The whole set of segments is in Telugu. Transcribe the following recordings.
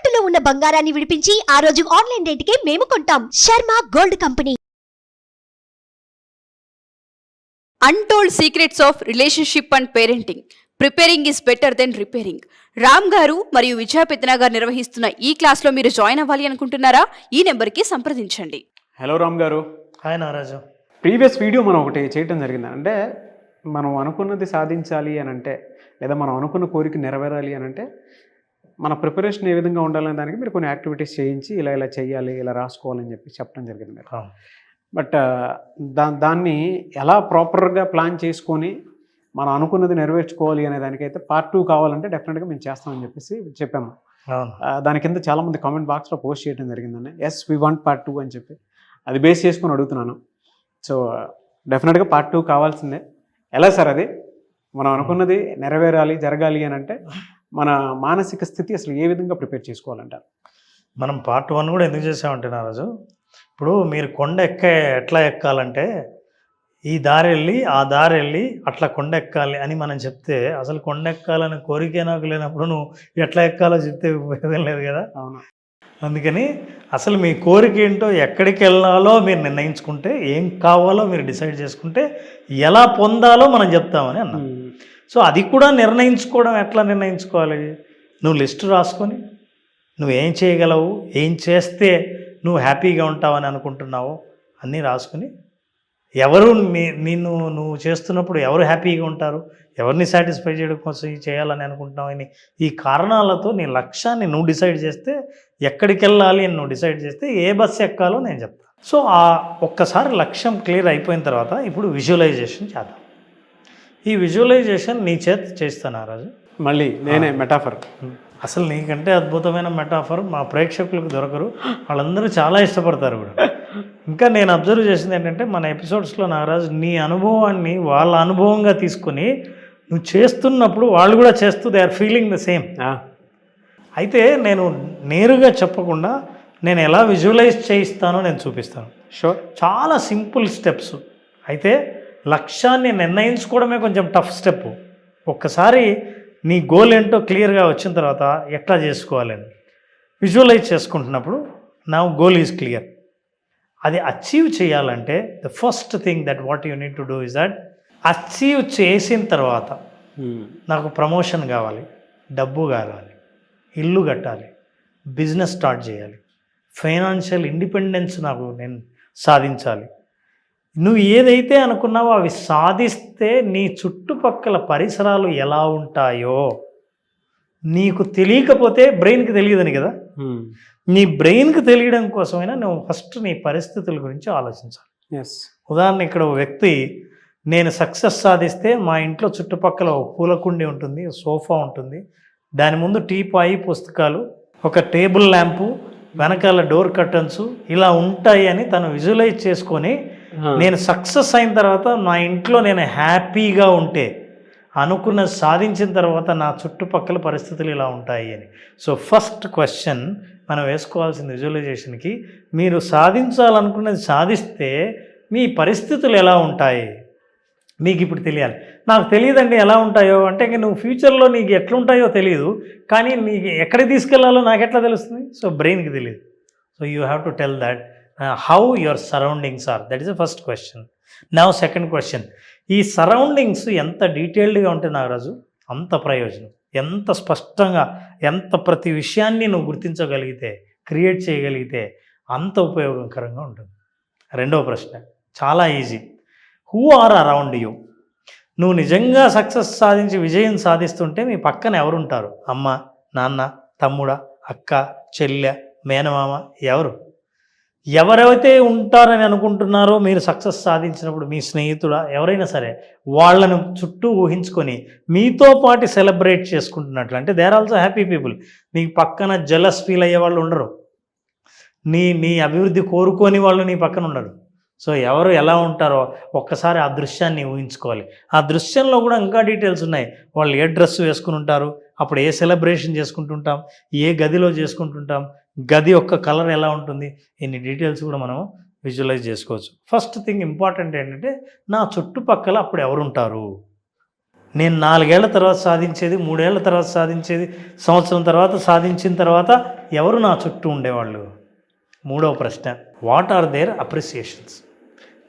తాకట్టులో ఉన్న బంగారాన్ని విడిపించి ఆ రోజు ఆన్లైన్ రేటుకే మేము కొంటాం. Sharma gold company. Untold secrets of relationship and parenting. Preparing is better than repairing. Ram గారు మరియు విజయ పెత్తన గారు నిర్వహిస్తున్న ఈ క్లాస్లో మీరు జాయిన్ అవ్వాలి అనుకుంటున్నారా? ఈ నెంబర్కి సంప్రదించండి. హలో రామ్ గారు. హాయ్ నారాజు. ప్రీవియస్ వీడియో మనం ఒకటి చేయటం జరిగింది. అంటే మనం అనుకున్నది సాధించాలి అని అంటే, లేదా మనం అనుకున్న కోరిక నెరవేరాలి అని అంటే మన ప్రిపరేషన్ ఏ విధంగా ఉండాలనే దానికి మీరు కొన్ని యాక్టివిటీస్ చేయించి ఇలా ఇలా చేయాలి, ఇలా రాసుకోవాలని చెప్పి చెప్పడం జరిగింది మీరు. బట్ దాన్ని ఎలా ప్రాపర్గా ప్లాన్ చేసుకొని మనం అనుకున్నది నెరవేర్చుకోవాలి అనే దానికైతే పార్ట్ 2 కావాలంటే డెఫినెట్గా మేము చేస్తామని చెప్పేసి చెప్పాము. దాని కింద చాలామంది కామెంట్ బాక్స్లో పోస్ట్ చేయడం జరిగిందండి. ఎస్ వి వాంట్ పార్ట్ 2 అని చెప్పి అది బేస్ చేసుకొని అడుగుతున్నాను. సో డెఫినెట్గా పార్ట్ 2 కావాల్సిందే. ఎలా సార్ అది? మనం అనుకున్నది నెరవేరాలి, జరగాలి అని అంటే మన మానసిక స్థితి అసలు ఏ విధంగా ప్రిపేర్ చేసుకోవాలంటారు? మనం పార్ట్ 1 కూడా ఎందుకు చేసామంటే నారాజు, ఇప్పుడు మీరు కొండ ఎట్లా ఎక్కాలంటే ఈ దారి వెళ్ళి ఆ దారి వెళ్ళి అట్లా కొండ ఎక్కాలి అని మనం చెప్తే, అసలు కొండ ఎక్కాలని కోరికే నాకు లేనప్పుడు నువ్వు ఎట్లా ఎక్కాలో చెప్తే ఉపయోగం లేదు కదా. అవును. అందుకని అసలు మీ కోరిక ఏంటో, ఎక్కడికి వెళ్ళాలో మీరు నిర్ణయించుకుంటే, ఏం కావాలో మీరు డిసైడ్ చేసుకుంటే ఎలా పొందాలో మనం చెప్తామని అన్నాం. సో అది కూడా నిర్ణయించుకోవడం ఎట్లా నిర్ణయించుకోవాలి? నువ్వు లిస్ట్ రాసుకొని నువ్వు ఏం చేయగలవు, ఏం చేస్తే నువ్వు హ్యాపీగా ఉంటావని అనుకుంటున్నావో అన్నీ రాసుకుని, ఎవరు నువ్వు చేస్తున్నప్పుడు ఎవరు హ్యాపీగా ఉంటారు, ఎవరిని సాటిస్ఫై చేయడం కోసం చేయాలని అనుకుంటున్నావు అని ఈ కారణాలతో నీ లక్ష్యాన్ని నువ్వు డిసైడ్ చేస్తే, ఎక్కడికి వెళ్ళాలి అని నువ్వు డిసైడ్ చేస్తే ఏ బస్సు ఎక్కాలో నేను చెప్తాను. సో ఆ ఒక్కసారి లక్ష్యం క్లియర్ అయిపోయిన తర్వాత ఇప్పుడు విజువలైజేషన్ చేద్దాం. ఈ విజువలైజేషన్ నీ చేత చేస్తాను ఆ రోజు. మళ్ళీ నేనే మెటాఫర్. అసలు నీకంటే అద్భుతమైన మెటాఫర్ మా ప్రేక్షకులకు దొరకరు, వాళ్ళందరూ చాలా ఇష్టపడతారు కూడా. ఇంకా నేను అబ్జర్వ్ చేసింది ఏంటంటే, మన ఎపిసోడ్స్లో నాగరాజు నీ అనుభవాన్ని వాళ్ళ అనుభవంగా తీసుకొని నువ్వు చేస్తున్నప్పుడు వాళ్ళు కూడా చేస్తూ they are feeling the same. అయితే నేను నేరుగా చెప్పకుండా నేను ఎలా విజువలైజ్ చేయిస్తానో నేను చూపిస్తాను. షూర్. చాలా సింపుల్ స్టెప్స్. అయితే లక్ష్యాన్ని నిర్ణయించుకోవడమే కొంచెం టఫ్ స్టెప్. ఒక్కసారి నీ గోల్ ఏంటో క్లియర్గా వచ్చిన తర్వాత ఎట్లా చేసుకోవాలని విజువలైజ్ చేసుకుంటున్నప్పుడు నా గోల్ ఈజ్ క్లియర్. అది అచీవ్ చేయాలంటే the first thing that what you need to do is that, achieve చేసిన తర్వాత నాకు ప్రమోషన్ కావాలి, డబ్బు కావాలి, ఇల్లు కట్టాలి, బిజినెస్ స్టార్ట్ చేయాలి, ఫైనాన్షియల్ ఇండిపెండెన్స్ నేను సాధించాలి. నువ్వు ఏదైతే అనుకున్నావో అవి సాధిస్తే నీ చుట్టుపక్కల పరిసరాలు ఎలా ఉంటాయో నీకు తెలియకపోతే బ్రెయిన్కి తెలియదని కదా. నీ బ్రెయిన్కి తెలియడం కోసమైనా నువ్వు ఫస్ట్ నీ పరిస్థితుల గురించి ఆలోచించాలి. ఉదాహరణ, ఇక్కడ ఒక వ్యక్తి నేను సక్సెస్ సాధిస్తే మా ఇంట్లో చుట్టుపక్కల ఒక పూలకుండి ఉంటుంది, సోఫా ఉంటుంది, దాని ముందు టీపాయి, పుస్తకాలు, ఒక టేబుల్ ల్యాంపు, వెనకాల డోర్ కర్టన్స్ ఇలా ఉంటాయి అని తను విజువలైజ్ చేసుకొని, నేను సక్సెస్ అయిన తర్వాత నా ఇంట్లో నేను హ్యాపీగా ఉంటే, అనుకున్న సాధించిన తర్వాత నా చుట్టుపక్కల పరిస్థితులు ఇలా ఉంటాయి అని. సో ఫస్ట్ క్వశ్చన్ మనం వేసుకోవాల్సిన విజువలైజేషన్కి, మీరు సాధించాలనుకున్నది సాధిస్తే మీ పరిస్థితులు ఎలా ఉంటాయి మీకు ఇప్పుడు తెలియాలి. నాకు తెలియదండి ఎలా ఉంటాయో అంటే, ఇంక నువ్వు ఫ్యూచర్లో నీకు ఎట్లుంటాయో తెలియదు, కానీ నీకు ఎక్కడికి తీసుకెళ్లాలో నాకు ఎట్లా తెలుస్తుంది? సో బ్రెయిన్కి తెలియదు. So you have to tell that how your surroundings are. That is the first question. Now second question, ఈ సరౌండింగ్స్ ఎంత డీటెయిల్డ్గా ఉంటే నాగరాజు అంత ప్రయోజనం. ఎంత స్పష్టంగా, ఎంత ప్రతి విషయాన్ని నువ్వు గుర్తించగలిగితే, క్రియేట్ చేయగలిగితే అంత ఉపయోగకరంగా ఉంటుంది. రెండవ ప్రశ్న చాలా easy. Who are around you? నువ్వు నిజంగా సక్సెస్ సాధించి విజయం సాధిస్తుంటే మీ పక్కన ఎవరుంటారు? అమ్మ, నాన్న, తమ్ముడా, అక్క, చెల్లె, మేనమామ, ఎవరైతే ఉంటారని అనుకుంటున్నారో మీరు సక్సెస్ సాధించినప్పుడు, మీ స్నేహితుడా ఎవరైనా సరే, వాళ్ళను చుట్టూ ఊహించుకొని మీతో పాటు సెలబ్రేట్ చేసుకుంటున్నట్లు అంటే they are also happy people. నీ పక్కన జెలస్ ఫీల్ అయ్యే వాళ్ళు ఉండరు, నీ అభివృద్ధి కోరుకొని వాళ్ళు నీ పక్కన ఉండరు. సో ఎవరు ఎలా ఉంటారో ఒక్కసారి ఆ దృశ్యాన్ని ఊహించుకోవాలి. ఆ దృశ్యంలో కూడా ఇంకా డీటెయిల్స్ ఉన్నాయి. వాళ్ళు ఏ డ్రెస్ వేసుకుని ఉంటారు, అప్పుడు ఏ సెలబ్రేషన్ చేసుకుంటుంటాం, ఏ గదిలో చేసుకుంటుంటాం, గది యొక్క కలర్ ఎలా ఉంటుంది, ఇన్ని డీటెయిల్స్ కూడా మనం విజువలైజ్ చేసుకోవచ్చు. ఫస్ట్ థింగ్ ఇంపార్టెంట్ ఏంటంటే, నా చుట్టుపక్కల అప్పుడు ఎవరుంటారు. నేను 4 ఏళ్ల తర్వాత సాధించేది, 3 ఏళ్ల తర్వాత సాధించేది, సంవత్సరం తర్వాత సాధించిన తర్వాత ఎవరు నా చుట్టూ ఉండేవాళ్ళు? మూడవ ప్రశ్న, వాట్ ఆర్ దేర్ అప్రిసియేషన్స్?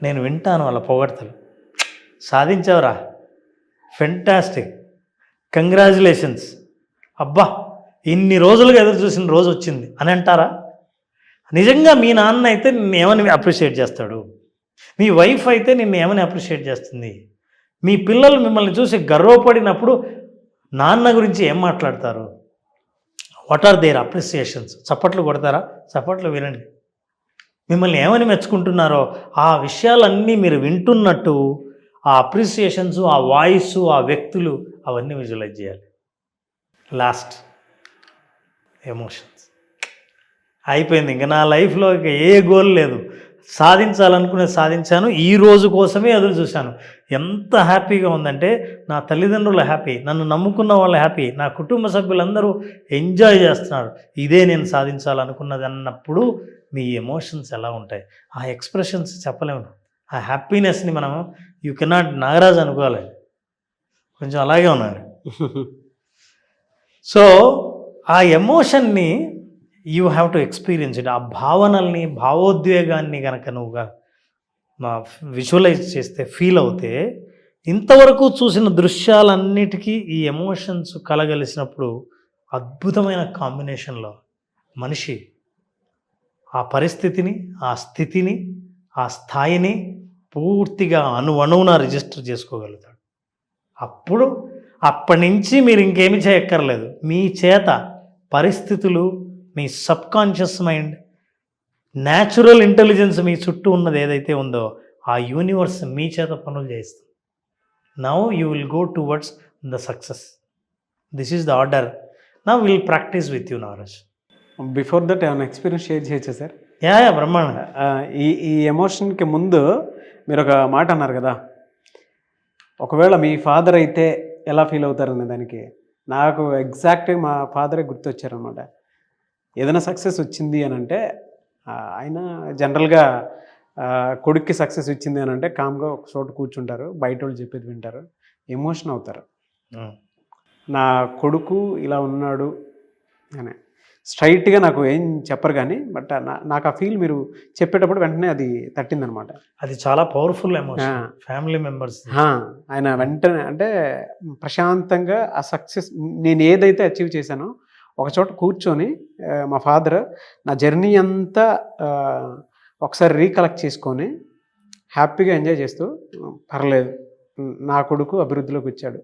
నేను వింటాను వాళ్ళ పొగడ్తలు. సాధించావురా, ఫెంటాస్టిక్, కంగ్రాచులేషన్స్, అబ్బా ఇన్ని రోజులుగా ఎదురు చూసిన రోజు వచ్చింది అని అంటారా? నిజంగా మీ నాన్న అయితే నిన్ను ఏమని అప్రిషియేట్ చేస్తాడు? మీ వైఫ్ అయితే నిన్ను ఏమని అప్రిషియేట్ చేస్తుంది? మీ పిల్లలు మిమ్మల్ని చూసి గర్వపడినప్పుడు నాన్న గురించి ఏం మాట్లాడతారు? What are their appreciations? చప్పట్లు కొడతారా? చప్పట్లు వినండి. మిమ్మల్ని ఏమని మెచ్చుకుంటున్నారో ఆ విషయాలన్నీ మీరు వింటున్నట్టు ఆ అప్రిసియేషన్స్, ఆ వాయిస్, ఆ వ్యక్తులు అవన్నీ విజువలైజ్ చేయాలి. Last, emotions. అయిపోయింది, ఇంకా నా లైఫ్లో ఇక ఏ గోల్ లేదు, సాధించాలనుకునేది సాధించాను, ఈ రోజు కోసమే ఎదురు చూశాను. ఎంత హ్యాపీగా ఉందంటే నా తల్లిదండ్రులు హ్యాపీ, నన్ను నమ్ముకున్న వాళ్ళు హ్యాపీ, నా కుటుంబ సభ్యులందరూ ఎంజాయ్ చేస్తున్నారు. ఇదే నేను సాధించాలనుకున్నది అన్నప్పుడు మీ ఎమోషన్స్ ఎలా ఉంటాయి? ఆ ఎక్స్ప్రెషన్స్ చెప్పలేము. ఆ హ్యాపీనెస్ని మనం యూ కెనాట్ నాగరాజ్ అనుకోవాలి, కొంచెం అలాగే ఉన్నాడు. సో ఆ ఎమోషన్ని you have to experience it. ఆ భావనల్ని, భావోద్వేగాన్ని కనుక నువ్వుగా విజువలైజ్ చేస్తే, ఫీల్ అవుతే, ఇంతవరకు చూసిన దృశ్యాలన్నిటికీ ఈ ఎమోషన్స్ కలగలిసినప్పుడు అద్భుతమైన కాంబినేషన్లో మనిషి ఆ పరిస్థితిని, ఆ స్థితిని, ఆ స్థాయిని పూర్తిగా అణువున రిజిస్టర్ చేసుకోగలుగుతాడు. అప్పటి నుంచి మీరు ఇంకేమి చేయక్కర్లేదు. మీ చేత పరిస్థితులు, మీ సబ్కాన్షియస్ మైండ్, న్యాచురల్ ఇంటెలిజెన్స్ మీ చుట్టూ ఉన్నది ఏదైతే ఉందో ఆ యూనివర్స్ మీ చేత పనులు చేస్తుంది. Now you will go towards the success. This is the order. Now will practice with you Nagaraj. Before that ఏమైనా ఎక్స్పీరియన్స్ షేర్ చేయొచ్చా సార్? యా బ్రహ్మాండంగా. ఈ ఎమోషన్కి ముందు మీరు ఒక మాట అన్నారు కదా, ఒకవేళ మీ ఫాదర్ అయితే ఎలా ఫీల్ అవుతారనే దానికి నాకు ఎగ్జాక్ట్గా మా ఫాదరే గుర్తొచ్చారనమాట. ఏదైనా సక్సెస్ వచ్చింది అని అంటే ఆయన జనరల్గా కొడుక్కి సక్సెస్ వచ్చింది అని అంటే కామ్గా ఒక చోట కూర్చుంటారు, బయట వాళ్ళు చెప్పేది వింటారు, ఎమోషన్ అవుతారు. నా కొడుకు ఇలా ఉన్నాడు అని స్ట్రైట్గా నాకు ఏం చెప్పరు, కానీ బట్ నాకు ఆ ఫీల్ మీరు చెప్పేటప్పుడు వెంటనే అది తట్టిందనమాట. అది చాలా పవర్ఫుల్ ఎమోషన్. ఫ్యామిలీ మెంబర్స్ ఆయన వెంటనే అంటే ప్రశాంతంగా ఆ సక్సెస్ నేను ఏదైతే అచీవ్ చేశానో ఒక చోట కూర్చొని మా ఫాదర్ నా జర్నీ అంతా ఒకసారి రీకలెక్ట్ చేసుకొని హ్యాపీగా ఎంజాయ్ చేస్తూ, పర్లేదు నా కొడుకు అభివృద్ధిలోకి వచ్చాడు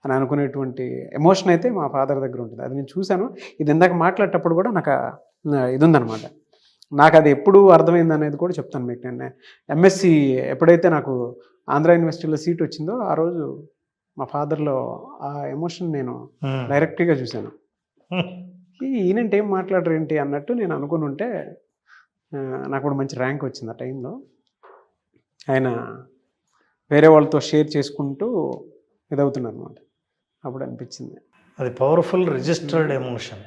అని అనుకునేటువంటి ఎమోషన్ అయితే మా ఫాదర్ దగ్గర ఉంటుంది. అది నేను చూశాను. ఇది ఇందాక మాట్లాడేటప్పుడు కూడా నాకు ఇది ఉందన్నమాట. నాకు అది ఎప్పుడు అర్థమైంది అనేది కూడా చెప్తాను మీకు. నేను ఎంఎస్సి ఎప్పుడైతే నాకు ఆంధ్ర యూనివర్సిటీలో సీట్ వచ్చిందో ఆ రోజు మా ఫాదర్లో ఆ ఎమోషన్ నేను డైరెక్ట్గా చూశాను. ఈయనంటే ఏం మాట్లాడరు ఏంటి అన్నట్టు నేను అనుకుని ఉంటే నాకు కూడా మంచి ర్యాంక్ వచ్చింది ఆ టైంలో. ఆయన వేరే వాళ్ళతో షేర్ చేసుకుంటూ ఇదవుతున్నారు అనమాట. అప్పుడు అనిపించింది అది పవర్ఫుల్ రిజిస్టర్డ్ ఎమోషన్.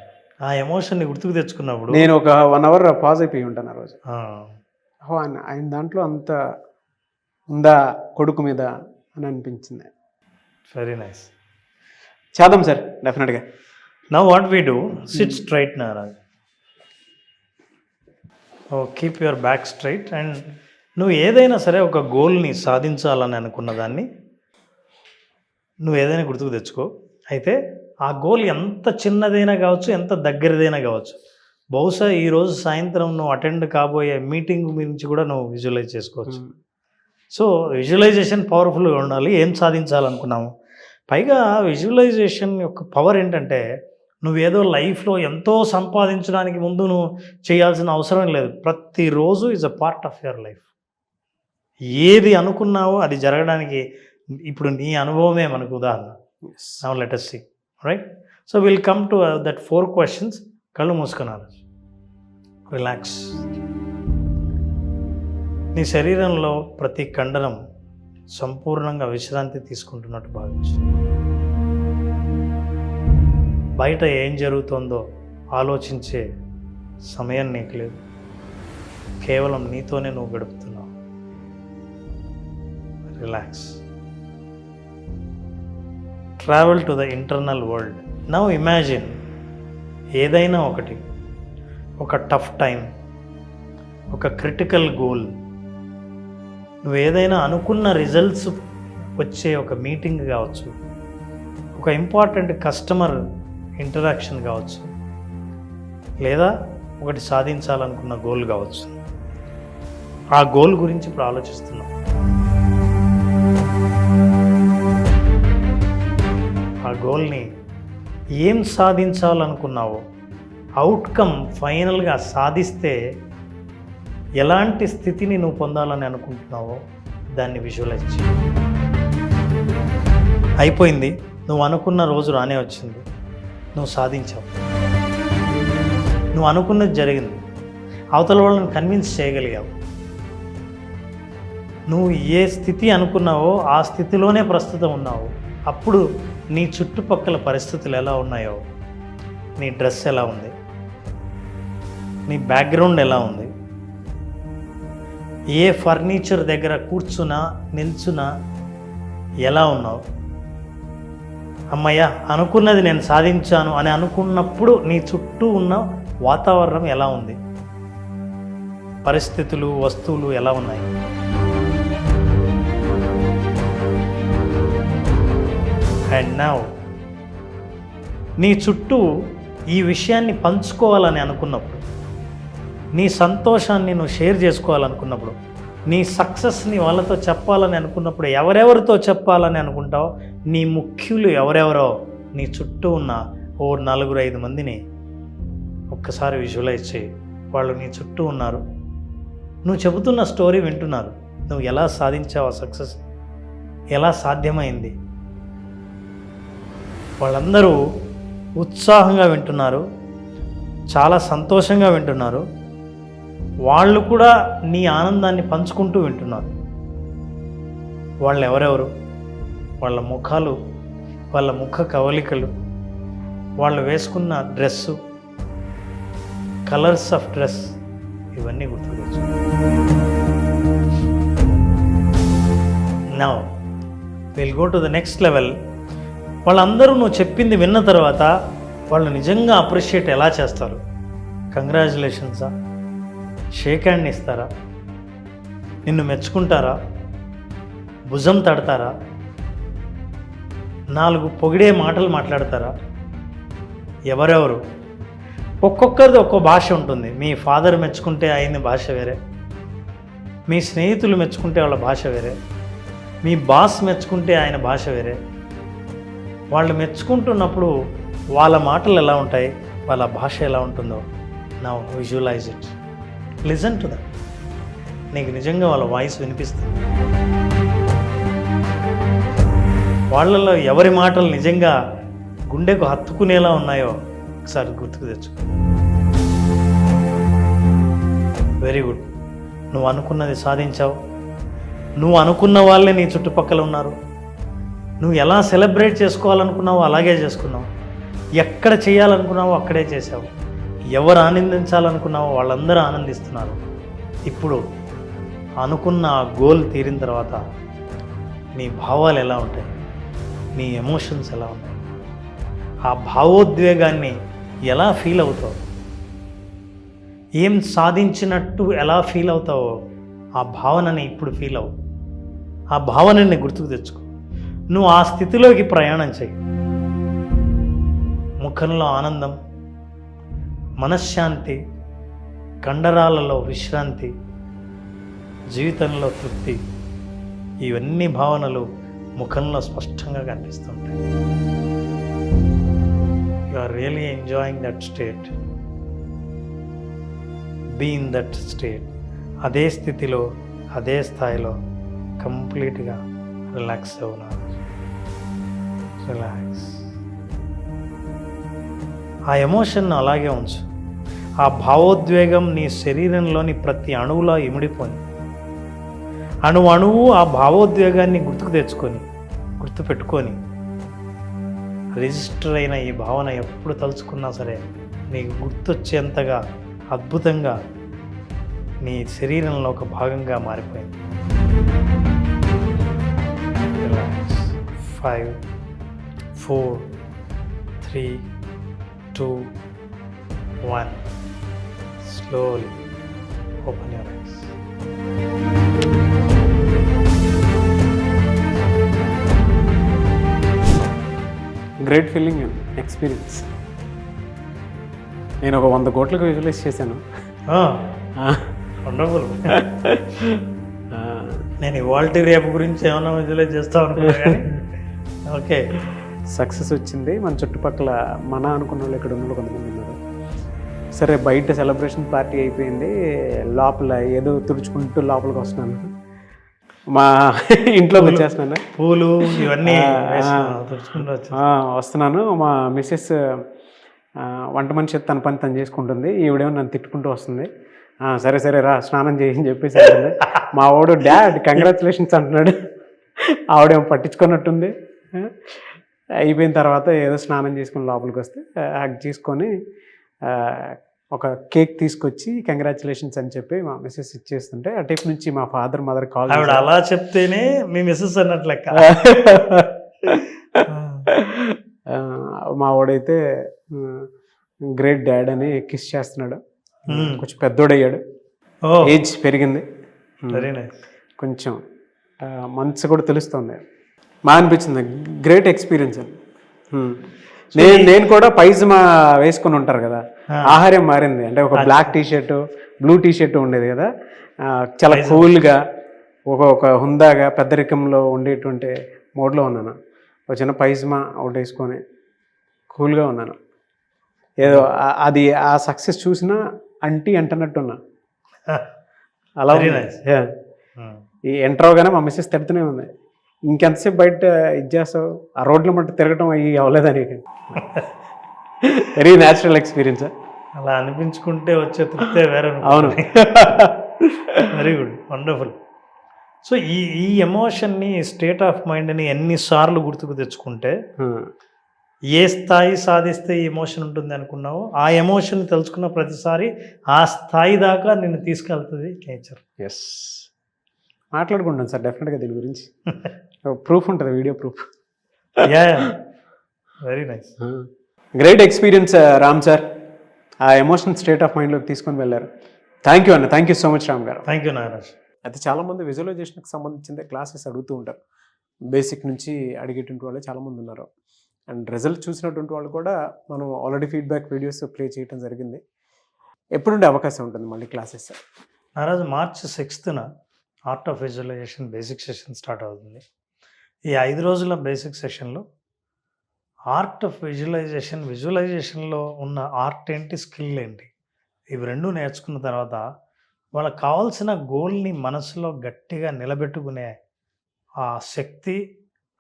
ఆ ఎమోషన్ని గుర్తుకు తెచ్చుకున్నప్పుడు నేను ఒక 1 hour పాజ్ అయిపోయి ఉంటాను ఆ రోజు. ఆయన దాంట్లో అంత ఉందా కొడుకు మీద అని అనిపించింది. Very nice. చేద్దాం సార్, డెఫినెట్గా. Now what we do, sit straight Naraj. Keep your back straight. And నువ్వు ఏదైనా సరే ఒక గోల్ని సాధించాలని అనుకున్న దాన్ని నువ్వు ఏదైనా గుర్తుకు తెచ్చుకో. అయితే ఆ గోల్ ఎంత చిన్నదైనా కావచ్చు, ఎంత దగ్గరదైనా కావచ్చు. బహుశా ఈరోజు సాయంత్రం నువ్వు అటెండ్ కాబోయే మీటింగ్ గురించి కూడా నువ్వు విజువలైజ్ చేసుకోవచ్చు. సో విజువలైజేషన్ పవర్ఫుల్గా ఉండాలి. ఏం సాధించాలనుకున్నాము. పైగా విజువలైజేషన్ యొక్క పవర్ ఏంటంటే నువ్వేదో లైఫ్లో ఎంతో సంపాదించడానికి ముందు నువ్వు చేయాల్సిన అవసరం లేదు. ప్రతిరోజు is a part of your life. ఏది అనుకున్నావో అది జరగడానికి ఇప్పుడు నీ అనుభవమే మనకు ఉదాహరణ. Now let us see, right? So will come to that 4 questions. కళ్ళు మూసుకున్నారు, రిలాక్స్. నీ శరీరంలో ప్రతి కండరం సంపూర్ణంగా విశ్రాంతి తీసుకుంటున్నట్టు భావించు. బయట ఏం జరుగుతుందో ఆలోచించే సమయం నీకు లేదు. కేవలం నీతోనే నువ్వు గడుపుతున్నావు. Relax. Travel to the internal world. Now imagine ఏదైనా ఒకటి ఒక టఫ్ టైం, ఒక క్రిటికల్ గోల్, నువ్వు ఏదైనా అనుకున్న రిజల్ట్స్ వచ్చే ఒక మీటింగ్ కావచ్చు, ఒక ఇంపార్టెంట్ కస్టమర్ ఇంటరాక్షన్ కావచ్చు, లేదా ఒకటి సాధించాలనుకున్న గోల్ కావచ్చు. ఆ గోల్ గురించి ఇప్పుడు ఆలోచిస్తున్నాం. ఆ గోల్ని ఏం సాధించాలనుకున్నావో, అవుట్కమ్ ఫైనల్గా సాధిస్తే ఎలాంటి స్థితిని నువ్వు పొందాలని అనుకుంటున్నావో దాన్ని విజువలైజ్ చేయి. అయిపోయింది, నువ్వు అనుకున్న రోజు రానే వచ్చింది, నువ్వు సాధించావు, నువ్వు అనుకున్నది జరిగింది, అవతల వాళ్ళని కన్విన్స్ చేయగలిగావు. నువ్వు ఏ స్థితి అనుకున్నావో ఆ స్థితిలోనే ప్రస్తుతం ఉన్నావు. అప్పుడు నీ చుట్టుపక్కల పరిస్థితులు ఎలా ఉన్నాయో, నీ డ్రెస్ ఎలా ఉంది, నీ బ్యాక్గ్రౌండ్ ఎలా ఉంది, ఏ ఫర్నిచర్ దగ్గర కూర్చున్నా నిల్చున్నా ఎలా ఉన్నావు, అమ్మయ్య అనుకున్నది నేను సాధించాను అని అనుకున్నప్పుడు నీ చుట్టూ ఉన్న వాతావరణం ఎలా ఉంది, పరిస్థితులు వస్తువులు ఎలా ఉన్నాయి. అండ్ నౌ నీ చుట్టూ ఈ విషయాన్ని పంచుకోవాలని అనుకున్నప్పుడు, నీ సంతోషాన్ని నువ్వు షేర్ చేసుకోవాలనుకున్నప్పుడు, నీ సక్సెస్ని వాళ్ళతో చెప్పాలని అనుకున్నప్పుడు ఎవరెవరితో చెప్పాలని అనుకుంటావో, నీ ముఖ్యులు ఎవరెవరో నీ చుట్టూ ఉన్న 4-5 మందిని ఒక్కసారి విజువలైజ్ చేయి. వాళ్ళు నీ చుట్టూ ఉన్నారు, నువ్వు చెబుతున్న స్టోరీ వింటున్నారు. నువ్వు ఎలా సాధించావు సక్సెస్, ఎలా సాధ్యమైంది, వాళ్ళందరూ ఉత్సాహంగా వింటున్నారు, చాలా సంతోషంగా వింటున్నారు. వాళ్ళు కూడా నీ ఆనందాన్ని పంచుకుంటూ వింటున్నారు. వాళ్ళు ఎవరెవరు, వాళ్ళ ముఖాలు, వాళ్ళ ముఖ కవలికలు, వాళ్ళు వేసుకున్న డ్రెస్సు, కలర్స్ ఆఫ్ డ్రెస్, ఇవన్నీ గుర్తుకొచ్చు. Now will go to the next level. వాళ్ళందరూ నువ్వు చెప్పింది విన్న తర్వాత వాళ్ళు నిజంగా అప్రిషియేట్ ఎలా చేస్తారు? కంగ్రాచులేషన్సా, షేక్ హ్యాండ్ ఇస్తారా, నిన్ను మెచ్చుకుంటారా, భుజం తడతారా, 4 పొగిడే మాటలు మాట్లాడతారా? ఎవరెవరు? ఒక్కొక్కరిది ఒక్కో భాష ఉంటుంది. మీ ఫాదర్ మెచ్చుకుంటే ఆయన భాష వేరే, మీ స్నేహితులు మెచ్చుకుంటే వాళ్ళ భాష వేరే, మీ బాస్ మెచ్చుకుంటే ఆయన భాష వేరే. వాళ్ళు మెచ్చుకుంటున్నప్పుడు వాళ్ళ మాటలు ఎలా ఉంటాయి, వాళ్ళ భాష ఎలా ఉంటుందో now visualize it, listen to that. నీకు నిజంగా వాళ్ళ వాయిస్ వినిపిస్తుంది. వాళ్ళలో ఎవరి మాటలు నిజంగా గుండెకు హత్తుకునేలా ఉన్నాయో ఒకసారి గుర్తుకు తెచ్చుకో. వెరీ గుడ్, నువ్వు అనుకున్నది సాధించావు. నువ్వు అనుకున్న వాళ్ళే నీ చుట్టుపక్కల ఉన్నారు. నువ్వు ఎలా సెలబ్రేట్ చేసుకోవాలనుకున్నావో అలాగే చేసుకున్నావు. ఎక్కడ చేయాలనుకున్నావో అక్కడే చేసావు. ఎవరు ఆనందించాలనుకున్నావో వాళ్ళందరూ ఆనందిస్తున్నారు. ఇప్పుడు అనుకున్న ఆ గోల్ తీరిన తర్వాత నీ భావాలు ఎలా ఉంటాయి, నీ ఎమోషన్స్ ఎలా ఉంటాయి, ఆ భావోద్వేగాన్ని ఎలా ఫీల్ అవుతావు, ఏం సాధించినట్టు ఎలా ఫీల్ అవుతావో ఆ భావనని ఇప్పుడు ఫీల్ అవ్వు. ఆ భావనని గుర్తుకు తెచ్చుకో. నువ్వు ఆ స్థితిలోకి ప్రయాణం చెయ్యి. ముఖంలో ఆనందం, మనశ్శాంతి, కండరాలలో విశ్రాంతి, జీవితంలో తృప్తి, ఇవన్నీ భావనలు ముఖంలో స్పష్టంగా కనిపిస్తుంటాయి. You are really enjoying that state. Be in that state. అదే స్థితిలో, అదే స్థాయిలో కంప్లీట్గా రిలాక్స్ అవునా. రిలాక్స్. ఆ ఎమోషన్ అలాగే ఉంచు. ఆ భావోద్వేగం నీ శరీరంలోని ప్రతి అణువులో ఇమిడిపోయి, అణువు ఆ భావోద్వేగాన్ని గుర్తుపెట్టుకొని రిజిస్టర్ అయిన ఈ భావన ఎప్పుడు తలుచుకున్నా సరే నీకు గుర్తొచ్చేంతగా అద్భుతంగా నీ శరీరంలో ఒక భాగంగా మారిపోయింది. Relax. 5, 4, 3, 2, 1. Slowly open your eyes. Great feeling experience. నేను ఒక 100 కోట్లకు విజువలైజ్ చేశాను. వండర్ఫుల్. నేను ఇవాళ రేపు గురించి ఏమైనా విజువలైజ్ చేస్తా అనుకున్నా కానీ ఓకే, సక్సెస్ వచ్చింది. మన చుట్టుపక్కల మన అనుకున్న వాళ్ళు ఇక్కడ ఉన్న వాళ్ళు కొంతమంది ఉన్నారు. సరే, బయట సెలబ్రేషన్ పార్టీ అయిపోయింది, లోపల ఏదో తుడుచుకుంటూ లోపలికి వస్తున్నాను. మా ఇంట్లోకి వచ్చేస్తున్నాను, పూలు ఇవన్నీ వస్తున్నాను. మా మిస్సెస్ వంట మనిషి తన పని తను చేసుకుంటుంది, ఈవిడేమో నన్ను తిట్టుకుంటూ వస్తుంది. సరే సరే రా స్నానం చేయని చెప్పేసి అంటుంది. మా వాడు డాడ్ కంగ్రాచులేషన్స్ అంటున్నాడు, ఆవిడేమో పట్టించుకున్నట్టుంది. అయిపోయిన తర్వాత ఏదో స్నానం చేసుకుని లోపలికి వస్తే హగ్ చేసుకొని ఒక కేక్ తీసుకొచ్చి కంగ్రాచులేషన్స్ అని చెప్పి మా మిస్సెస్ ఇచ్చేస్తుంటే అటేపు నుంచి మా ఫాదర్ మదర్ కాల్. ఆవిడ అలా చెప్తేనే మీ మిస్సెస్ అన్నట్టు లెక్క. మా వాడైతే గ్రేట్ డాడ్ అని కిస్ చేస్తున్నాడు. కొంచెం పెద్దోడయ్యాడు, ఏజ్ పెరిగింది, వెరీ నైస్. కొంచెం మనసు కూడా తెలుస్తుంది. మా అనిపించింది గ్రేట్ ఎక్స్పీరియన్స్ అని. నేను కూడా పైజమా వేసుకొని ఉంటారు కదా, ఆహారం మారింది. అంటే ఒక బ్లాక్ టీషర్టు బ్లూ టీషర్టు ఉండేది కదా, చాలా కూల్గా ఒక హుందాగా పెద్దరికంలో ఉండేటువంటి మోడ్లో ఉన్నాను. ఒక చిన్న పైజమా ఒకటి వేసుకొని కూల్గా ఉన్నాను. ఏదో అది ఆ సక్సెస్ చూసినా అంటీ అంటున్నట్టున్నా అలా. ఈ ఎంటర్ అవగానే మా మిస్సెస్ తిడుతూనే ఉంది, ఇంకెంతసేపు బయట ఇది చేస్తావు, ఆ రోడ్ల మట్టు తిరగటం అయ్యి అవ్వలేదని. Very natural experience. అలా అనిపించుకుంటే వచ్చే తృప్తే వేరే. అవును. Very good, wonderful. సో ఈ ఎమోషన్ని, స్టేట్ ఆఫ్ మైండ్ని ఎన్నిసార్లు గుర్తుకు తెచ్చుకుంటే ఏ స్థాయి సాధిస్తే ఈ ఎమోషన్ ఉంటుంది అనుకున్నావో ఆ ఎమోషన్ తెలుసుకున్న ప్రతిసారి ఆ స్థాయి దాకా నిన్ను తీసుకెళ్తుంది నేచర్. ఎస్, మాట్లాడుకుంటాను సార్ డెఫినెట్గా దీని గురించి. ప్రూఫ్ ఉంటుంది, video proof. Yeah, very nice. Great experience Ram sir. ఆ ఎమోషనల్ స్టేట్ ఆఫ్ మైండ్లోకి తీసుకొని వెళ్ళారు. థ్యాంక్ యూ అన్న, thank you so much Ram గారు. Thank you Nagaraj. అయితే చాలామంది విజువలైజేషన్కి సంబంధించిన క్లాసెస్ అడుగుతూ ఉంటారు. బేసిక్ నుంచి అడిగేటువంటి వాళ్ళు చాలామంది ఉన్నారు. అండ్ రిజల్ట్ చూసినటువంటి వాళ్ళు కూడా మనం ఆల్రెడీ ఫీడ్బ్యాక్ వీడియోస్ ప్లే చేయడం జరిగింది. ఎప్పుడుండే అవకాశం ఉంటుంది మళ్ళీ classes? Nagaraj, March 6th art of visualization basic session start అవుతుంది. ఈ 5 రోజుల బేసిక్ సెషన్లో ఆర్ట్ ఆఫ్ విజువలైజేషన్లో ఉన్న ఆర్ట్ ఏంటి, స్కిల్ ఏంటి, ఇవి రెండు నేర్చుకున్న తర్వాత వాళ్ళకి కావాల్సిన గోల్ని మనసులో గట్టిగా నిలబెట్టుకునే ఆ శక్తి,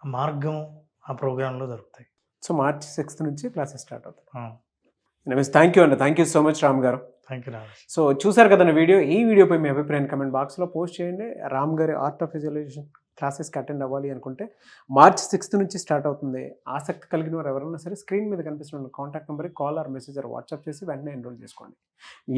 ఆ మార్గం ఆ ప్రోగ్రాంలో దొరుకుతాయి. సో March 6th నుంచి క్లాసెస్ స్టార్ట్ అవుతాయి. థ్యాంక్ యూ అండి, thank you so much Ram గారు. Thank you Nagaraj. సో చూసారు కదండి వీడియో. ఈ వీడియోపై మీ అభిప్రాయం కమెంట్ బాక్స్లో పోస్ట్ చేయండి. రామ్ గారి ఆర్ట్ ఆఫ్ విజువలైజేషన్ క్లాసెస్కి అటెండ్ అవ్వాలి అనుకుంటే March 6th నుంచి స్టార్ట్ అవుతుంది. ఆసక్తి కలిగిన వారు ఎవరైనా సరే స్క్రీన్ మీద కనిపిస్తున్న కాంటాక్ట్ నెంబర్కి call or message or WhatsApp చేసి వెంటనే ఎన్రోల్ చేసుకోండి.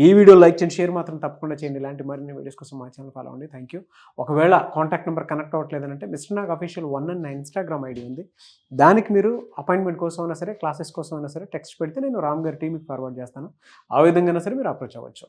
ఈ వీడియో లైక్ చేయండి, షేర్ మాత్రం తప్పకుండా చేయండి. ఇలాంటి మరిన్ని వీడియోస్ కోసం మా ఛానల్ ఫాలో అవ్వండి. Thank you. ఒకవేళ కాంటాక్ట్ నెంబర్ కనెక్ట్ అవ్వట్లేదంటే మిస్టర్ నాగ్ అఫీషియల్ 1 అని నా ఇన్స్టాగ్రామ్ ఐడి ఉంది. దానికి మీరు అపాయింట్మెంట్ కోసం అయినా సరే, క్లాసెస్ కోసం అయినా సరే టెక్స్ట్ పెడితే నేను రామ్ గారి టీమ్కి ఫార్వర్డ్ చేస్తాను. ఆ విధంగా సరే మీరు అప్రోచ్ అవ్వచ్చు.